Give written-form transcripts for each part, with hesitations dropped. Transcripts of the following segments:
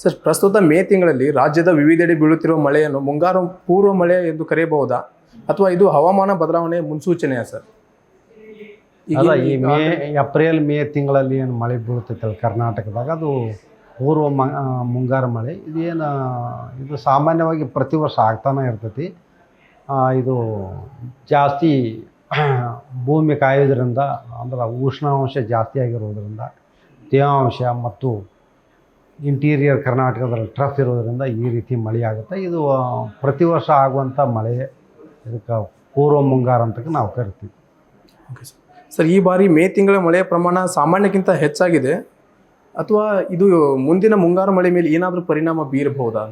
Sir, ಪ್ರಸ್ತುತ ಮೇ ತಿಂಗಳಲ್ಲಿ ರಾಜ್ಯದ ವಿವಿಧೆಡೆ ಬೀಳುತ್ತಿರುವ ಮಳೆಯನ್ನು ಮುಂಗಾರು ಪೂರ್ವ ಮಳೆ ಎಂದು ಕರೆಯಬಹುದಾ ಅಥವಾ ಇದು ಹವಾಮಾನ ಬದಲಾವಣೆ ಮುನ್ಸೂಚನೆಯಾ ಸರ್? ಅಲ್ಲ, ಈ ಏಪ್ರಿಲ್ ಮೇ ತಿಂಗಳಲ್ಲಿ ಏನು ಮಳೆ ಬೀಳ್ತೈತಲ್ಲ ಕರ್ನಾಟಕದಾಗ, ಅದು ಪೂರ್ವ ಮುಂಗಾರು ಮಳೆ. ಇದು ಸಾಮಾನ್ಯವಾಗಿ ಪ್ರತಿ ವರ್ಷ ಆಗ್ತಾನೆ ಇರ್ತೈತಿ. ಇದು ಜಾಸ್ತಿ ಭೂಮಿ ಕಾಯೋದ್ರಿಂದ, ಅಂದ್ರೆ ಉಷ್ಣಾಂಶ ಜಾಸ್ತಿ ಆಗಿರೋದ್ರಿಂದ, ತೇವಾಂಶ ಮತ್ತು ಇಂಟೀರಿಯರ್ ಕರ್ನಾಟಕದಲ್ಲಿ ಟ್ರಫ್ ಇರೋದರಿಂದ ಈ ರೀತಿ ಮಳೆ ಆಗುತ್ತೆ. ಇದು ಪ್ರತಿ ವರ್ಷ ಆಗುವಂಥ ಮಳೆ. ಇದಕ್ಕೆ ಪೂರ್ವ ಮುಂಗಾರು ಅಂತ ನಾವು ಕರಿತೀವಿ. Okay sir. ಸರ್, ಈ ಬಾರಿ ಮೇ ತಿಂಗಳ ಮಳೆಯ ಪ್ರಮಾಣ ಸಾಮಾನ್ಯಕ್ಕಿಂತ ಹೆಚ್ಚಾಗಿದೆ ಅಥವಾ ಇದು ಮುಂದಿನ ಮುಂಗಾರು ಮಳೆ ಮೇಲೆ ಏನಾದರೂ ಪರಿಣಾಮ ಬೀರಬಹುದಾ?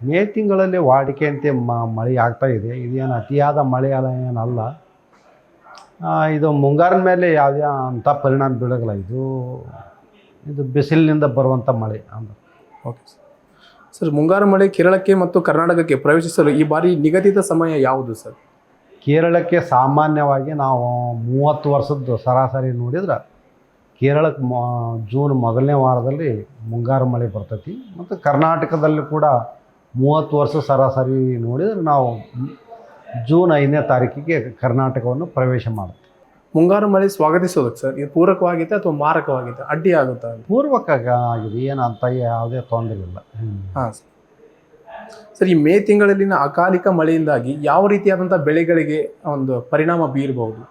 ಮೇ ತಿಂಗಳಲ್ಲಿ ವಾಡಿಕೆಯಂತೆ ಮಳೆ ಆಗ್ತಾ ಇದೆ. ಇದೇನು ಅತಿಯಾದ ಮಳೆ ಏನಲ್ಲ. ಇದು ಮುಂಗಾರಿನ ಮೇಲೆ ಯಾವುದೇ ಅಂಥ ಪರಿಣಾಮ ಬೀಳೋಲ್ಲ. ಇದು ಬಿಸಿಲಿನಿಂದ ಬರುವಂಥ ಮಳೆ ಅಂದ್ರೆ. Okay sir. ಸರ್, ಮುಂಗಾರು ಮಳೆ ಕೇರಳಕ್ಕೆ ಮತ್ತು ಕರ್ನಾಟಕಕ್ಕೆ ಪ್ರವೇಶಿಸಲು ಈ ಬಾರಿ ನಿಗದಿತ ಸಮಯ ಯಾವುದು ಸರ್? ಕೇರಳಕ್ಕೆ ಸಾಮಾನ್ಯವಾಗಿ ನಾವು 30 ವರ್ಷದ ಸರಾಸರಿ ನೋಡಿದ್ರೆ ಕೇರಳಕ್ಕೆ ಜೂನ್ ಮೊದಲನೇ ವಾರದಲ್ಲಿ ಮುಂಗಾರು ಮಳೆ ಬರ್ತೈತಿ. ಮತ್ತು ಕರ್ನಾಟಕದಲ್ಲಿ ಕೂಡ 30 ವರ್ಷ ಸರಾಸರಿ ನೋಡಿದರೆ ನಾವು ಜೂನ್ 5ನೇ ತಾರೀಕಿಗೆ ಕರ್ನಾಟಕವನ್ನು ಪ್ರವೇಶ ಮಾಡುತ್ತೆ. ಮುಂಗಾರು ಮಳೆ ಸ್ವಾಗತಿಸೋದಕ್ಕೆ ಸರ್ ಇದು ಪೂರಕವಾಗಿದೆ ಅಥವಾ ಮಾರಕವಾಗಿದೆ, ಅಡ್ಡಿ ಆಗುತ್ತಾ? ಪೂರ್ವಕ ಆಗಿದೆ, ಏನಂತ ಯಾವುದೇ ತೊಂದರೆ ಇಲ್ಲ. ಹಾಂ ಸರ್. ಸರ್, ಈ ಮೇ ತಿಂಗಳಲ್ಲಿನ ಅಕಾಲಿಕ ಮಳೆಯಿಂದಾಗಿ ಯಾವ ರೀತಿಯಾದಂಥ ಬೆಳೆಗಳಿಗೆ ಒಂದು ಪರಿಣಾಮ ಬೀರಬಹುದು?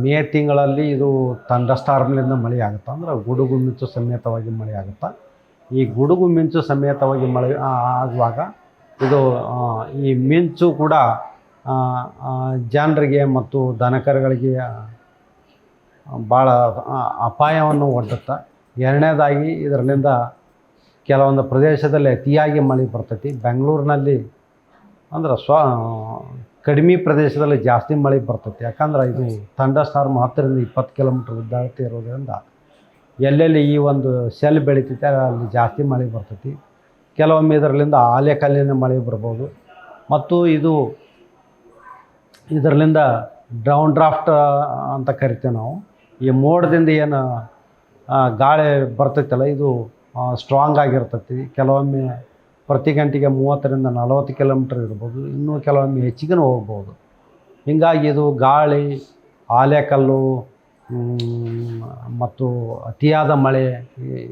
ಮೇ ತಿಂಗಳಲ್ಲಿ ಇದು ಥಂಡರ್ಸ್ಟಾರ್ಮ್ನಿಂದ ಮಳೆ ಆಗುತ್ತೆ. ಅಂದ್ರೆ ಗುಡುಗು ಮಿಂಚು ಸಮೇತವಾಗಿ ಮಳೆ ಆಗುತ್ತೆ. ಈ ಗುಡುಗು ಮಿಂಚು ಸಮೇತವಾಗಿ ಮಳೆ ಆಗುವಾಗ ಇದು ಈ ಮಿಂಚು ಕೂಡ ಜನರಿಗೆ ಮತ್ತು ದನಕರುಗಳಿಗೆ ಭಾಳ ಅಪಾಯವನ್ನು ಒಡ್ಡುತ್ತೆ. ಎರಡನೇದಾಗಿ ಇದರಿಂದ ಕೆಲವೊಂದು ಪ್ರದೇಶದಲ್ಲಿ ಅತಿಯಾಗಿ ಮಳೆ ಬರ್ತೈತಿ. ಬೆಂಗಳೂರಿನಲ್ಲಿ ಅಂದ್ರೆ ಕಡಿಮೆ ಪ್ರದೇಶದಲ್ಲಿ ಜಾಸ್ತಿ ಮಳೆ ಬರ್ತೈತಿ. ಯಾಕಂದ್ರೆ ಇದು ಥಂಡರ್ಸ್ಟಾರ್ಮ್ 10ರಿಂದ 20 ಕಿಲೋಮೀಟ್ರ್ ಉದ್ದಾರತೆ ಇರೋದ್ರಿಂದ ಎಲ್ಲೆಲ್ಲಿ ಈ ಒಂದು ಸೆಲ್ ಬೆಳೀತೈತೆ ಅಲ್ಲಿ ಜಾಸ್ತಿ ಮಳೆ ಬರ್ತೈತಿ. ಕೆಲವೊಮ್ಮೆ ಇದರಿಂದ ಆಲೆಕಲ್ಲಿನ ಮಳೆ ಬರ್ಬೋದು. ಮತ್ತು ಇದರಿಂದ ಡೌನ್ ಡ್ರಾಫ್ಟ್ ಅಂತ ಕರಿತೀವಿ ನಾವು. ಈ ಮೋಡದಿಂದ ಏನು ಗಾಳಿ ಬರ್ತೈತಲ್ಲ, ಇದು ಸ್ಟ್ರಾಂಗ್ ಆಗಿರ್ತೈತಿ. ಕೆಲವೊಮ್ಮೆ ಪ್ರತಿ ಗಂಟೆಗೆ 30ರಿಂದ 40 ಕಿಲೋಮೀಟ್ರ್ ಇರ್ಬೋದು. ಇನ್ನೂ ಕೆಲವೊಮ್ಮೆ ಹೆಚ್ಚಿಗೆ ಹೋಗ್ಬೋದು. ಹೀಗಾಗಿ ಇದು ಗಾಳಿ, ಆಲೆಕಲ್ಲು ಮತ್ತು ಅತಿಯಾದ ಮಳೆ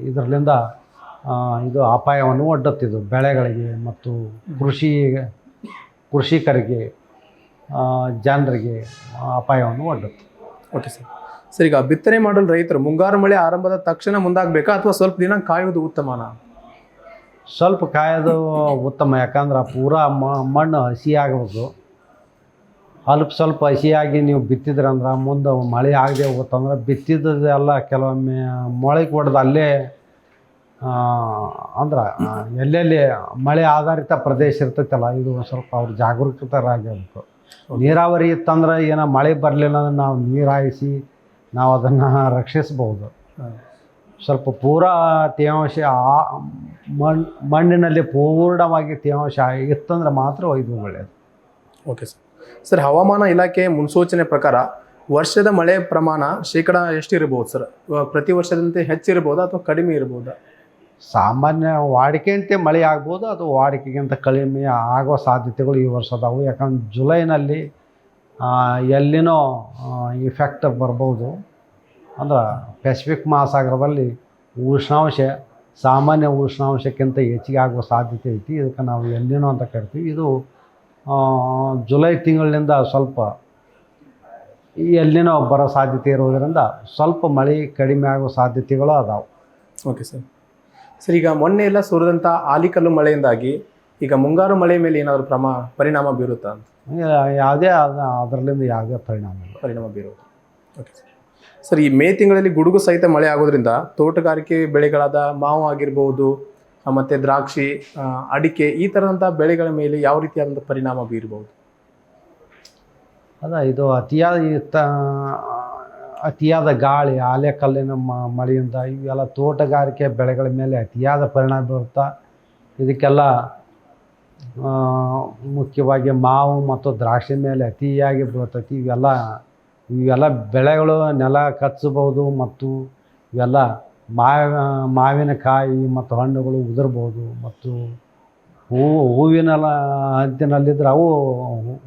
ಇದರಿಂದ ಇದು ಅಪಾಯವನ್ನು ಒಡ್ಡುತ್ತಿದ್ದು ಬೆಳೆಗಳಿಗೆ ಮತ್ತು ಕೃಷಿಕರಿಗೆ, ಜನರಿಗೆ ಅಪಾಯವನ್ನು ಒಡ್ಡುತ್ತೆ. Okay sir. ಸರ್, ಈಗ ಬಿತ್ತನೆ ಮಾಡಲು ರೈತರು ಮುಂಗಾರು ಮಳೆ ಆರಂಭದ ತಕ್ಷಣ ಮುಂದಾಗಬೇಕಾ ಅಥವಾ ಸ್ವಲ್ಪ ದಿನ ಕಾಯುವುದು ಉತ್ತಮನಾ? ಸ್ವಲ್ಪ ಕಾಯೋದು ಉತ್ತಮ. ಯಾಕಂದ್ರೆ ಪೂರಾ ಮಣ್ಣು ಹಸಿ ಆಗಬೇಕು. ಸ್ವಲ್ಪ ಹಸಿಯಾಗಿ ನೀವು ಬಿತ್ತಿದ್ರಂದ್ರೆ ಮುಂದೆ ಮಳೆ ಆಗದೆ ಹೋಗುತ್ತಂದ್ರೆ ಬಿತ್ತಿದ್ದೆಲ್ಲ ಕೆಲವೊಮ್ಮೆ ಮೊಳಕೆ ಹೊಡೆದು ಅಲ್ಲೇ ಅಂದ್ರೆ ಎಲ್ಲೆಲ್ಲಿ ಮಳೆ ಆಧಾರಿತ ಪ್ರದೇಶ ಇರ್ತೈತಲ್ಲ, ಇದು ಸ್ವಲ್ಪ ಅವ್ರು ಜಾಗರೂಕತರಾಗಿರ್ಬೇಕು. ನೀರಾವರಿ ಇತ್ತಂದ್ರೆ ಏನೋ ಮಳೆ ಬರಲಿಲ್ಲ ಅಂದ್ರೆ ನಾವು ನೀರು ಹಾಯಿಸಿ ನಾವು ಅದನ್ನು ರಕ್ಷಿಸ್ಬೋದು. ಸ್ವಲ್ಪ ಪೂರಾ ತೇವಾಂಶ ಮಣ್ಣಿನಲ್ಲಿ ಪೂರ್ಣವಾಗಿ ತೇವಾಂಶ ಇತ್ತಂದ್ರೆ ಮಾತ್ರ ಇದು ಒಳ್ಳೆಯದು. Okay sir. ಸರ್, ಹವಾಮಾನ ಇಲಾಖೆ ಮುನ್ಸೂಚನೆ ಪ್ರಕಾರ ವರ್ಷದ ಮಳೆ ಪ್ರಮಾಣ ಶೇಕಡ ಎಷ್ಟಿರ್ಬೋದು ಸರ್? ಪ್ರತಿ ವರ್ಷದಂತೆ ಹೆಚ್ಚಿರ್ಬೋದಾ ಅಥವಾ ಕಡಿಮೆ ಇರ್ಬೋದಾ? ಸಾಮಾನ್ಯ ವಾಡಿಕೆಯಂತೆ ಮಳೆ ಆಗ್ಬೋದು, ಅದು ವಾಡಿಕೆಗಿಂತ ಕಡಿಮೆ ಆಗೋ ಸಾಧ್ಯತೆಗಳು ಈ ವರ್ಷ ಅದಾವು. ಯಾಕಂದ್ರೆ ಜುಲೈನಲ್ಲಿ ಎಲ್ಲಿನೋ ಇಫೆಕ್ಟ್ ಬರ್ಬೋದು. ಅಂದ್ರೆ ಪೆಸಿಫಿಕ್ ಮಹಾಸಾಗರದಲ್ಲಿ ಉಷ್ಣಾಂಶ ಸಾಮಾನ್ಯ ಉಷ್ಣಾಂಶಕ್ಕಿಂತ ಹೆಚ್ಚಿಗೆ ಆಗುವ ಸಾಧ್ಯತೆ ಐತಿ. ಇದಕ್ಕೆ ನಾವು ಎಲ್ಲಿನೋ ಅಂತ ಕರಿತೀವಿ. ಇದು ಜುಲೈ ತಿಂಗಳಿನಿಂದ ಸ್ವಲ್ಪ ಎಲ್ಲಿನೋ ಬರೋ ಸಾಧ್ಯತೆ ಇರೋದರಿಂದ ಸ್ವಲ್ಪ ಮಳೆ ಕಡಿಮೆ ಆಗೋ ಸಾಧ್ಯತೆಗಳು ಅದಾವೆ. Okay sir. ಸರ್, ಈಗ ಮೊನ್ನೆ ಎಲ್ಲ ಸುರಿದಂಥ ಆಲಿಕಲ್ಲು ಮಳೆಯಿಂದಾಗಿ ಈಗ ಮುಂಗಾರು ಮಳೆ ಮೇಲೆ ಏನಾದರೂ ಪರಿಣಾಮ ಬೀರುತ್ತಾ ಅಂತ? ಅದರಲ್ಲಿಂದ ಯಾವುದೇ ಪರಿಣಾಮ ಬೀರೋದು. Okay sir. ಸರ್, ಈ ಮೇ ತಿಂಗಳಲ್ಲಿ ಗುಡುಗು ಸಹಿತ ಮಳೆ ಆಗೋದ್ರಿಂದ ತೋಟಗಾರಿಕೆ ಬೆಳೆಗಳಾದ ಮಾವು ಆಗಿರ್ಬೋದು, ಮತ್ತು ದ್ರಾಕ್ಷಿ, ಅಡಿಕೆ ಈ ಥರದಂಥ ಬೆಳೆಗಳ ಮೇಲೆ ಯಾವ ರೀತಿಯಾದಂಥ ಪರಿಣಾಮ ಬೀರ್ಬೋದು? ಇದು ಅತಿಯಾದ ಗಾಳಿ, ಆಲೆಕಲ್ಲಿನ ಮಳೆಯಿಂದ ಇವೆಲ್ಲ ತೋಟಗಾರಿಕೆ ಬೆಳೆಗಳ ಮೇಲೆ ಅತಿಯಾದ ಪರಿಣಾಮ ಬೀರುತ್ತಾ. ಇದಕ್ಕೆಲ್ಲ ಮುಖ್ಯವಾಗಿ ಮಾವು ಮತ್ತು ದ್ರಾಕ್ಷಿ ಮೇಲೆ ಅತಿಯಾಗಿ ಬೀಳ್ತೈತಿ. ಇವೆಲ್ಲ ಬೆಳೆಗಳು ನೆಲ ಕಚ್ಚಬಹುದು ಮತ್ತು ಇವೆಲ್ಲ ಮಾವಿನಕಾಯಿ ಮತ್ತು ಹಣ್ಣುಗಳು ಉದುರ್ಬೋದು, ಮತ್ತು ಹೂವಿನ ಹಂತಿನಲ್ಲಿದ್ದರೆ ಅವು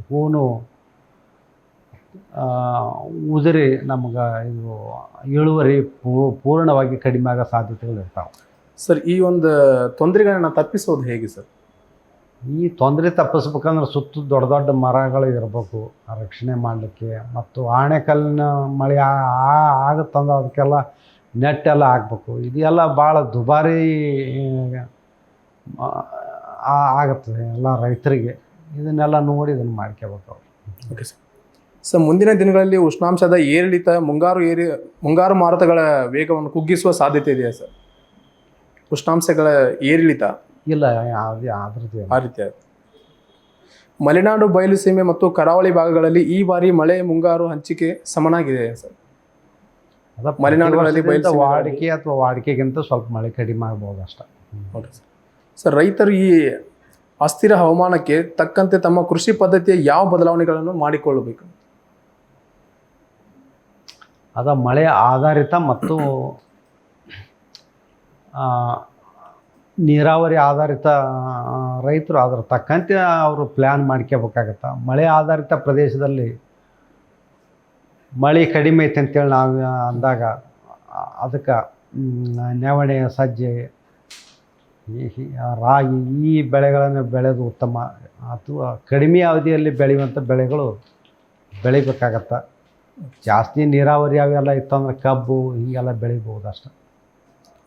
ಹೂವು ಉದುರಿ ನಮ್ಗೆ ಇದು ಇಳುವರಿ ಪೂರ್ಣವಾಗಿ ಕಡಿಮೆ ಆಗೋ ಸಾಧ್ಯತೆಗಳು ಇರ್ತಾವೆ. ಸರ್, ಈ ಒಂದು ತೊಂದರೆಗಳನ್ನ ತಪ್ಪಿಸೋದು ಹೇಗೆ ಸರ್? ಈ ತೊಂದರೆ ತಪ್ಪಿಸ್ಬೇಕಂದ್ರೆ ಸುತ್ತ ದೊಡ್ಡ ದೊಡ್ಡ ಮರಗಳು ಇರಬೇಕು ರಕ್ಷಣೆ ಮಾಡಲಿಕ್ಕೆ, ಮತ್ತು ಆಣೆಕಲ್ಲಿನ ಮಳೆ ಆಗುತ್ತಂದ್ರೆ ಅದಕ್ಕೆಲ್ಲ ನೆಟ್ಟೆಲ್ಲ ಹಾಕ್ಬೇಕು. ಇದೆಲ್ಲ ಭಾಳ ದುಬಾರಿ ಆಗುತ್ತದೆ ಎಲ್ಲ ರೈತರಿಗೆ. ಇದನ್ನೆಲ್ಲ ನೋಡಿ ಇದನ್ನು ಮಾಡ್ಕೋಬೇಕು ಅವ್ರು. Okay sir. ಸರ್, ಮುಂದಿನ ದಿನಗಳಲ್ಲಿ ಉಷ್ಣಾಂಶದ ಏರಿಳಿತ ಮುಂಗಾರು ಮಾರುತಗಳ ವೇಗವನ್ನು ಕುಗ್ಗಿಸುವ ಸಾಧ್ಯತೆ ಇದೆಯಾ ಸರ್? ಉಷ್ಣಾಂಶಗಳ ಏರಿಳಿತ ಇಲ್ಲ, ಅದ್ರದ್ದು ಆ ರೀತಿ ಆಗುತ್ತೆ. ಮಲೆನಾಡು ಬಯಲುಸೀಮೆ ಮತ್ತು ಕರಾವಳಿ ಭಾಗಗಳಲ್ಲಿ ಈ ಬಾರಿ ಮಳೆ ಮುಂಗಾರು ಹಂಚಿಕೆ ಸಮನಾಗಿದೆ ಸರ್. ಮಲೆನಾಡುಗಳಲ್ಲಿ ವಾಡಿಕೆ ಅಥವಾ ವಾಡಿಕೆಗಿಂತ ಸ್ವಲ್ಪ ಮಳೆ ಕಡಿಮೆ ಆಗ್ಬೋದು ಅಷ್ಟೇ. Okay sir. ಸರ್, ರೈತರು ಈ ಅಸ್ಥಿರ ಹವಾಮಾನಕ್ಕೆ ತಕ್ಕಂತೆ ತಮ್ಮ ಕೃಷಿ ಪದ್ಧತಿಯ ಯಾವ ಬದಲಾವಣೆಗಳನ್ನು ಮಾಡಿಕೊಳ್ಳಬೇಕು? ಮಳೆ ಆಧಾರಿತ ಮತ್ತು ನೀರಾವರಿ ಆಧಾರಿತ ರೈತರು ಅದರ ತಕ್ಕಂತೆ ಅವರು ಪ್ಲ್ಯಾನ್ ಮಾಡ್ಕೋಬೇಕಾಗತ್ತೆ. ಮಳೆ ಆಧಾರಿತ ಪ್ರದೇಶದಲ್ಲಿ ಮಳೆ ಕಡಿಮೆ ಐತೆ ಅಂತೇಳಿ ನಾವು ಅಂದಾಗ ಅದಕ್ಕೆ ನವಣೆ, ಸಜ್ಜೆ, ರಾಗಿ ಈ ಬೆಳೆಗಳನ್ನು ಬೆಳೆದು ಉತ್ತಮ, ಅಥವಾ ಕಡಿಮೆ ಅವಧಿಯಲ್ಲಿ ಬೆಳೆಯುವಂಥ ಬೆಳೆಗಳು ಬೆಳಿಬೇಕಾಗತ್ತೆ. ಜಾಸ್ತಿ ನೀರಾವರಿ ಅವೆಲ್ಲ ಇತ್ತಂದ್ರೆ ಕಬ್ಬು ಹೀಗೆಲ್ಲ ಬೆಳಿಬೋದು ಅಷ್ಟೆ.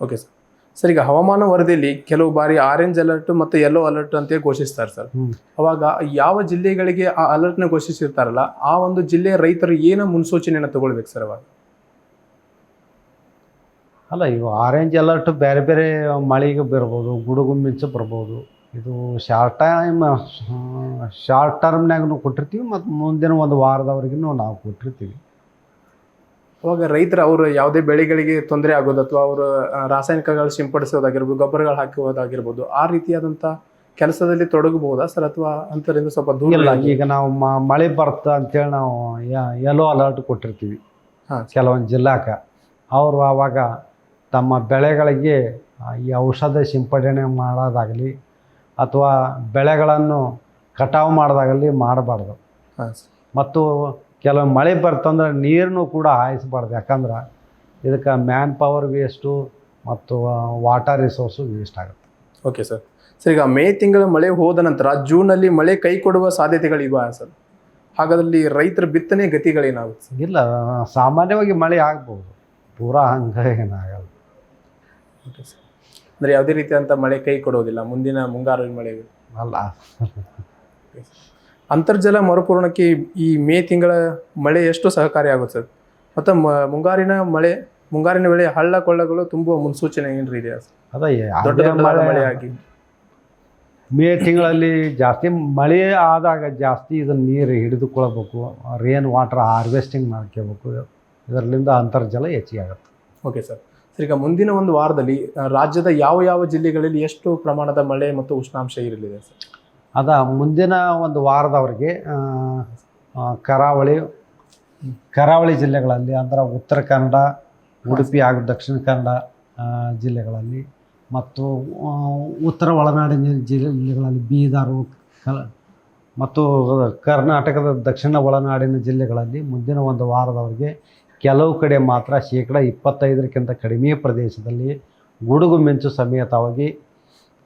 Okay sir. ಸರ್, ಈಗ ಹವಾಮಾನ ವರದಿಯಲ್ಲಿ ಕೆಲವು ಬಾರಿ ಆರೆಂಜ್ ಅಲರ್ಟ್ ಮತ್ತು ಯೆಲ್ಲೋ ಅಲರ್ಟ್ ಅಂತ ಘೋಷಿಸ್ತಾರೆ ಸರ್. ಅವಾಗ ಯಾವ ಜಿಲ್ಲೆಗಳಿಗೆ ಆ ಅಲರ್ಟ್ನ ಘೋಷಿಸಿರ್ತಾರಲ್ಲ ಆ ಒಂದು ಜಿಲ್ಲೆಯ ರೈತರು ಏನು ಮುನ್ಸೂಚನೆಯನ್ನು ತಗೊಳ್ಬೇಕು ಸರ್ ಅವಾಗ? ಅಲ್ಲ, ಇವು ಆರೆಂಜ್ ಅಲರ್ಟ್ ಬೇರೆ ಬೇರೆ ಮಳೆಗೆ ಬರ್ಬೋದು, ಗುಡುಗು ಮಿಂಚು ಬರ್ಬೋದು. ಇದು ಶಾರ್ಟ್ ಟರ್ಮ್ನಾಗೂ ಕೊಟ್ಟಿರ್ತೀವಿ ಮತ್ತು ಮುಂದಿನ ಒಂದು ವಾರದವರೆಗೂ ನಾವು ಕೊಟ್ಟಿರ್ತೀವಿ. ಅವಾಗ ರೈತರು ಅವರು ಯಾವುದೇ ಬೆಳೆಗಳಿಗೆ ತೊಂದರೆ ಆಗೋದು ಅಥವಾ ಅವರು ರಾಸಾಯನಿಕಗಳು ಸಿಂಪಡಿಸೋದಾಗಿರ್ಬೋದು, ಗೊಬ್ಬರಗಳು ಹಾಕುವುದಾಗಿರ್ಬೋದು, ಆ ರೀತಿಯಾದಂಥ ಕೆಲಸದಲ್ಲಿ ತೊಡಗಬಹುದಾ ಸರ್, ಅಥವಾ ಅಂಥದ್ರಿಂದ ಸ್ವಲ್ಪ ದೂರ? ಇಲ್ಲ, ಈಗ ನಾವು ಮಳೆ ಬರುತ್ತೆ ಅಂತೇಳಿ ನಾವು ಯೆಲ್ಲೋ ಅಲರ್ಟ್ ಕೊಟ್ಟಿರ್ತೀವಿ ಕೆಲವೊಂದು ಜಿಲ್ಲಾಕ್ಕೆ. ಅವರು ಆವಾಗ ತಮ್ಮ ಬೆಳೆಗಳಿಗೆ ಈ ಔಷಧ ಸಿಂಪಡಣೆ ಮಾಡೋದಾಗಲಿ ಅಥವಾ ಬೆಳೆಗಳನ್ನು ಕಟಾವು ಮಾಡೋದಾಗಲಿ ಮಾಡಬಾರ್ದು. ಮತ್ತು ಕೆಲವು ಮಳೆ ಬರ್ತಂದ್ರೆ ನೀರನ್ನು ಕೂಡ ಹಾಯಿಸಬಾರ್ದು. ಯಾಕಂದ್ರೆ ಇದಕ್ಕೆ ಮ್ಯಾನ್ ಪವರ್ ವೇಸ್ಟು ಮತ್ತು ವಾಟರ್ ರಿಸೋರ್ಸು ವೇಸ್ಟ್ ಆಗುತ್ತೆ. Okay sir. ಸರ್, ಈಗ ಮೇ ತಿಂಗಳ ಮಳೆ ಹೋದ ನಂತರ ಜೂನಲ್ಲಿ ಮಳೆ ಕೈ ಕೊಡುವ ಸಾಧ್ಯತೆಗಳಿವೆ ಸರ್. ಹಾಗಾದಲ್ಲಿ ರೈತರ ಬಿತ್ತನೆ ಗತಿಗಳೇನಾಗುತ್ತೆ? ಇಲ್ಲ, ಸಾಮಾನ್ಯವಾಗಿ ಮಳೆ ಆಗ್ಬೋದು, ಪೂರಾ ಹಂಗೆ ಏನಾಗಲ್ಲ. Okay sir. ಅಂದರೆ ಯಾವುದೇ ರೀತಿಯಾದಂಥ ಮಳೆ ಕೈ ಕೊಡೋದಿಲ್ಲ ಮುಂದಿನ ಮುಂಗಾರು ಮಳೆ ಅಲ್ಲ. ಅಂತರ್ಜಲ ಮರುಪೂರಣಕ್ಕೆ ಈ ಮೇ ತಿಂಗಳ ಮಳೆ ಎಷ್ಟು ಸಹಕಾರಿಯಾಗುತ್ತೆ ಸರ್? ಮತ್ತು ಮುಂಗಾರಿನ ವೇಳೆ ಹಳ್ಳ ಕೊಳ್ಳಗಳು ತುಂಬುವ ಮುನ್ಸೂಚನೆ ಏನ್ರಿ ಇದೆಯಾ ಸರ್? ದೊಡ್ಡ ಮಳೆ ಆಗಿ ಮೇ ತಿಂಗಳಲ್ಲಿ ಜಾಸ್ತಿ ಮಳೆ ಆದಾಗ ಜಾಸ್ತಿ ಇದನ್ನು ನೀರು ಹಿಡಿದುಕೊಳ್ಬೇಕು, ರೇನ್ ವಾಟರ್ ಹಾರ್ವೆಸ್ಟಿಂಗ್ ಮಾಡ್ಕೋಬೇಕು. ಇದರಿಂದ ಅಂತರ್ಜಲ ಹೆಚ್ಚಿಗೆ ಆಗುತ್ತೆ. Okay sir. ಸರ್, ಈಗ ಮುಂದಿನ ಒಂದು ವಾರದಲ್ಲಿ ರಾಜ್ಯದ ಯಾವ ಯಾವ ಜಿಲ್ಲೆಗಳಲ್ಲಿ ಎಷ್ಟು ಪ್ರಮಾಣದ ಮಳೆ ಮತ್ತು ಉಷ್ಣಾಂಶ ಇರಲಿದೆ ಸರ್? ಮುಂದಿನ ಒಂದು ವಾರದವರೆಗೆ ಕರಾವಳಿ ಜಿಲ್ಲೆಗಳಲ್ಲಿ ಅಂದ್ರೆ ಉತ್ತರ ಕನ್ನಡ, ಉಡುಪಿ ಹಾಗೂ ದಕ್ಷಿಣ ಕನ್ನಡ ಜಿಲ್ಲೆಗಳಲ್ಲಿ, ಮತ್ತು ಉತ್ತರ ಒಳನಾಡಿನ ಜಿಲ್ಲೆಗಳಲ್ಲಿ ಬೀದರು ಮತ್ತು ಕರ್ನಾಟಕದ ದಕ್ಷಿಣ ಒಳನಾಡಿನ ಜಿಲ್ಲೆಗಳಲ್ಲಿ ಮುಂದಿನ ಒಂದು ವಾರದವರೆಗೆ ಕೆಲವು ಕಡೆ ಮಾತ್ರ 25% ಕಡಿಮೆ ಪ್ರದೇಶದಲ್ಲಿ ಗುಡುಗು ಮಿಂಚು ಸಮೇತವಾಗಿ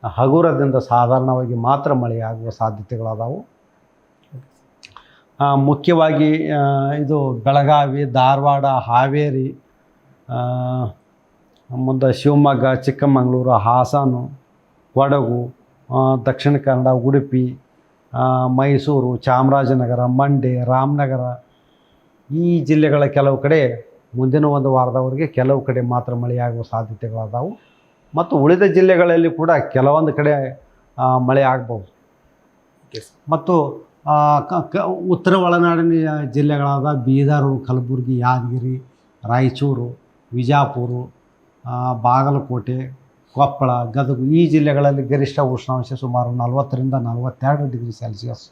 ಹಗುರದಿಂದ ಸಾಧಾರಣವಾಗಿ ಮಾತ್ರ ಮಳೆಯಾಗುವ ಸಾಧ್ಯತೆಗಳದಾವು. ಮುಖ್ಯವಾಗಿ ಇದು ಬೆಳಗಾವಿ, ಧಾರವಾಡ, ಹಾವೇರಿ, ಮುಂದೆ ಶಿವಮೊಗ್ಗ, ಚಿಕ್ಕಮಗಳೂರು, ಹಾಸನ, ಕೊಡಗು, ದಕ್ಷಿಣ ಕನ್ನಡ, ಉಡುಪಿ, ಮೈಸೂರು, ಚಾಮರಾಜನಗರ, ಮಂಡ್ಯ, ರಾಮನಗರ ಈ ಜಿಲ್ಲೆಗಳ ಕೆಲವು ಕಡೆ ಮುಂದಿನ ಒಂದು ವಾರದವರೆಗೆ ಕೆಲವು ಕಡೆ ಮಾತ್ರ ಮಳೆಯಾಗುವ ಸಾಧ್ಯತೆಗಳದಾವು. ಮತ್ತು ಉಳಿದ ಜಿಲ್ಲೆಗಳಲ್ಲಿ ಕೂಡ ಕೆಲವೊಂದು ಕಡೆ ಮಳೆ ಆಗ್ಬೋದು. ಮತ್ತು ಉತ್ತರ ಒಳನಾಡಿನ ಜಿಲ್ಲೆಗಳಾದ ಬೀದರು, ಕಲಬುರಗಿ, ಯಾದಗಿರಿ, ರಾಯಚೂರು, ವಿಜಯಪುರ, ಬಾಗಲಕೋಟೆ, ಕೊಪ್ಪಳ, ಗದಗ ಈ ಜಿಲ್ಲೆಗಳಲ್ಲಿ ಗರಿಷ್ಠ ಉಷ್ಣಾಂಶ ಸುಮಾರು 40ರಿಂದ 42 ಡಿಗ್ರಿ ಸೆಲ್ಸಿಯಸ್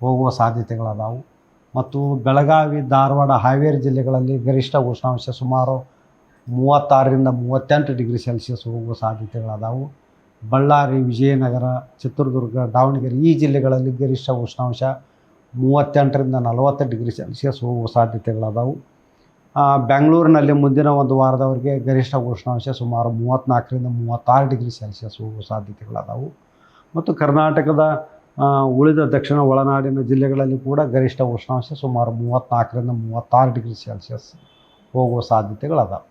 ಹೋಗುವ ಸಾಧ್ಯತೆಗಳದಾವು. ಮತ್ತು ಬೆಳಗಾವಿ, ಧಾರವಾಡ, ಹಾವೇರಿ ಜಿಲ್ಲೆಗಳಲ್ಲಿ ಗರಿಷ್ಠ ಉಷ್ಣಾಂಶ ಸುಮಾರು 36ರಿಂದ 38 ಡಿಗ್ರಿ ಸೆಲ್ಸಿಯಸ್ ಹೋಗುವ ಸಾಧ್ಯತೆಗಳದಾವು. ಬಳ್ಳಾರಿ, ವಿಜಯನಗರ, ಚಿತ್ರದುರ್ಗ, ದಾವಣಗೆರೆ ಈ ಜಿಲ್ಲೆಗಳಲ್ಲಿ ಗರಿಷ್ಠ ಉಷ್ಣಾಂಶ 38ರಿಂದ 40 ಡಿಗ್ರಿ ಸೆಲ್ಸಿಯಸ್ ಹೋಗುವ ಸಾಧ್ಯತೆಗಳದಾವು. ಬೆಂಗಳೂರಿನಲ್ಲಿ ಮುಂದಿನ ಒಂದು ವಾರದವರೆಗೆ ಗರಿಷ್ಠ ಉಷ್ಣಾಂಶ ಸುಮಾರು 34ರಿಂದ 36 ಡಿಗ್ರಿ ಸೆಲ್ಸಿಯಸ್ ಹೋಗುವ ಸಾಧ್ಯತೆಗಳದಾವು. ಮತ್ತು ಕರ್ನಾಟಕದ ಉಳಿದ ದಕ್ಷಿಣ ಒಳನಾಡಿನ ಜಿಲ್ಲೆಗಳಲ್ಲಿ ಕೂಡ ಗರಿಷ್ಠ ಉಷ್ಣಾಂಶ ಸುಮಾರು 34ರಿಂದ 36 ಡಿಗ್ರಿ ಸೆಲ್ಸಿಯಸ್ ಹೋಗುವ ಸಾಧ್ಯತೆಗಳದಾವೆ.